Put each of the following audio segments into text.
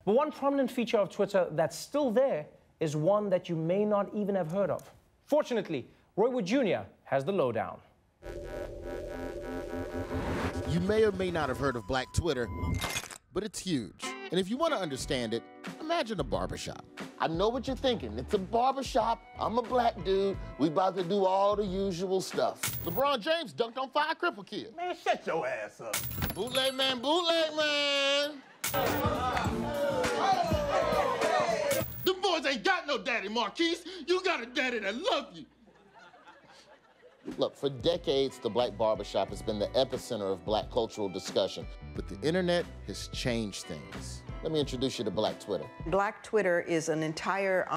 But one prominent feature of Twitter that's still there is one that you may not even have heard of. Fortunately, Roy Wood Jr. has the lowdown. You may or may not have heard of Black Twitter, but it's huge. And if you want to understand it, imagine a barbershop. I know what you're thinking. It's a barbershop. I'm a black dude. We about to do all the usual stuff. LeBron James dunked on 5 cripple kids. Man, shut your ass up. Bootleg man, bootleg man. Them boys ain't got no daddy, Marquise. You got a daddy that love you. Look, for decades, the black barbershop has been the epicenter of black cultural discussion. But the internet has changed things. Let me introduce you to Black Twitter. Black Twitter is an entire...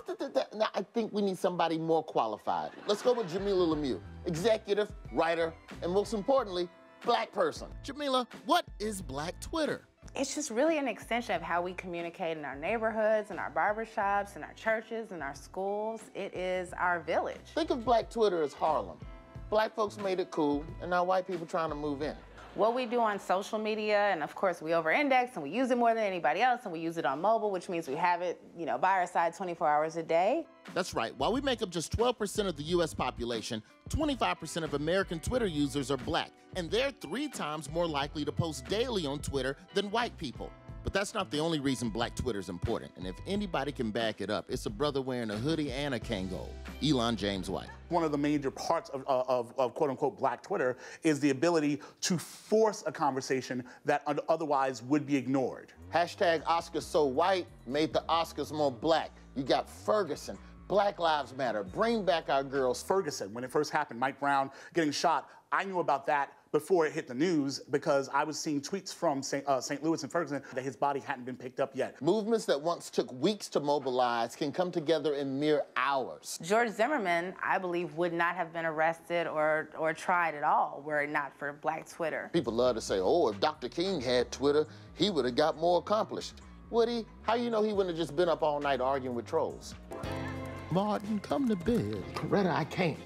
Now, I think we need somebody more qualified. Let's go with Jamila Lemieux, executive, writer, and most importantly, black person. Jamila, what is Black Twitter? It's just really an extension of how we communicate in our neighborhoods, in our barbershops, in our churches, in our schools. It is our village. Think of Black Twitter as Harlem. Black folks made it cool, and now white people trying to move in. What we do on social media, and of course we over-index and we use it more than anybody else, and we use it on mobile, which means we have it, by our side 24 hours a day. That's right. While we make up just 12% of the U.S. population, 25% of American Twitter users are black, and they're 3 times more likely to post daily on Twitter than white people. But that's not the only reason Black Twitter is important, and if anybody can back it up, it's a brother wearing a hoodie and a Kangol, Elon James White. One of the major parts of quote-unquote Black Twitter is the ability to force a conversation that otherwise would be ignored. Hashtag Oscars so white made the Oscars more black. You got Ferguson, Black Lives Matter, bring back our girls. Ferguson, when it first happened, Mike Brown getting shot, I knew about that before it hit the news because I was seeing tweets from St. Louis and Ferguson that his body hadn't been picked up yet. Movements that once took weeks to mobilize can come together in mere hours. George Zimmerman, I believe, would not have been arrested or tried at all were it not for Black Twitter. People love to say, oh, if Dr. King had Twitter, he would have got more accomplished. Would he? How you know he wouldn't have just been up all night arguing with trolls? Martin, come to bed. Coretta, I can't.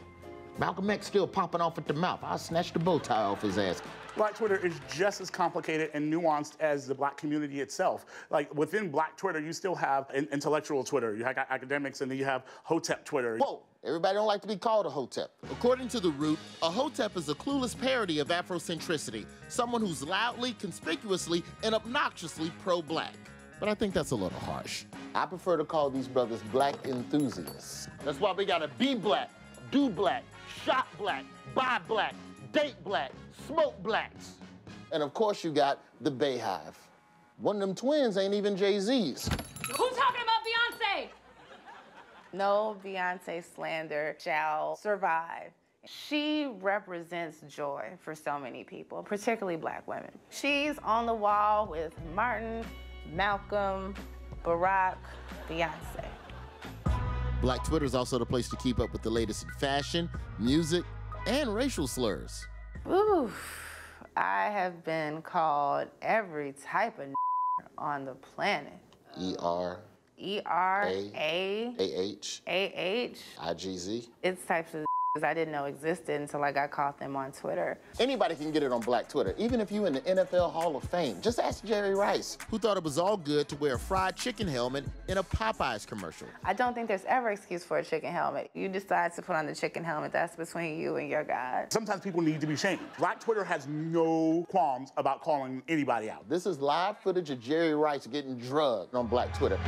Malcolm X still popping off at the mouth. I'll snatch the bow tie off his ass. Black Twitter is just as complicated and nuanced as the black community itself. Like, within Black Twitter, you still have intellectual Twitter. You have academics, and then you have Hotep Twitter. Whoa, everybody don't like to be called a Hotep. According to The Root, a Hotep is a clueless parody of Afrocentricity, someone who's loudly, conspicuously, and obnoxiously pro-black. But I think that's a little harsh. I prefer to call these brothers black enthusiasts. That's why we gotta be black, do black, shop black, buy black, date black, smoke blacks. And of course you got the Bayhive. One of them twins ain't even Jay-Z's. Who's talking about Beyonce? No Beyonce slander shall survive. She represents joy for so many people, particularly black women. She's on the wall with Martin, Malcolm, Barack, Beyonce. Black Twitter is also the place to keep up with the latest in fashion, music, and racial slurs. Ooh, I have been called every type of on the planet. E-R. E-R-A. A-H. A-H. I-G-Z. It's types of I didn't know existed until I got caught them on Twitter. Anybody can get it on Black Twitter, even if you in the NFL Hall of Fame. Just ask Jerry Rice. Who thought it was all good to wear a fried chicken helmet in a Popeyes commercial. I don't think there's ever excuse for a chicken helmet. You decide to put on the chicken helmet, that's between you and your God. Sometimes people need to be shamed. Black Twitter has no qualms about calling anybody out. This is live footage of Jerry Rice getting drugged on Black Twitter.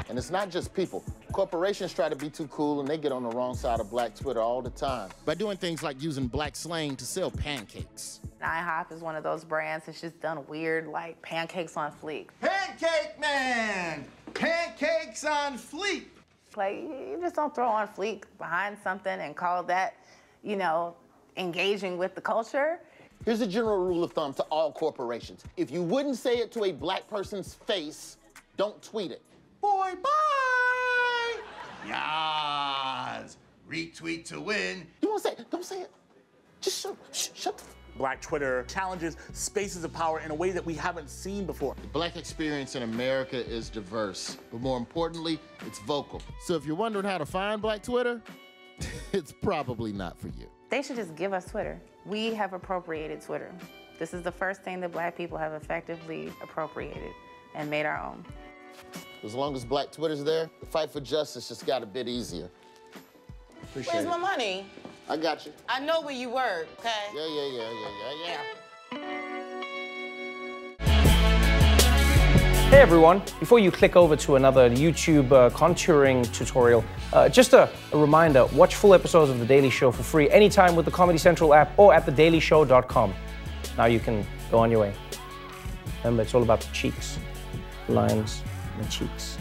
And it's not just people. Corporations try to be too cool and they get on the wrong side of Black Twitter all the time. By doing things like using black slang to sell pancakes. IHOP is one of those brands that's just done weird, like pancakes on fleek. Pancake man! Pancakes on fleek! Like, you just don't throw on fleek behind something and call that, engaging with the culture. Here's a general rule of thumb to all corporations. If you wouldn't say it to a black person's face, don't tweet it. Boy, bye! Yas! Retweet to win. You won't say it. Don't say it. Just shut the Black Twitter challenges spaces of power in a way that we haven't seen before. The black experience in America is diverse, but more importantly, it's vocal. So if you're wondering how to find Black Twitter, it's probably not for you. They should just give us Twitter. We have appropriated Twitter. This is the first thing that Black people have effectively appropriated and made our own. As long as Black Twitter's there, the fight for justice just got a bit easier. Where's my money? I got you. I know where you work, okay? Yeah. Hey everyone, before you click over to another YouTube contouring tutorial, just a reminder, watch full episodes of The Daily Show for free anytime with the Comedy Central app or at thedailyshow.com. Now you can go on your way. Remember, it's all about the cheeks, the lines, and the cheeks.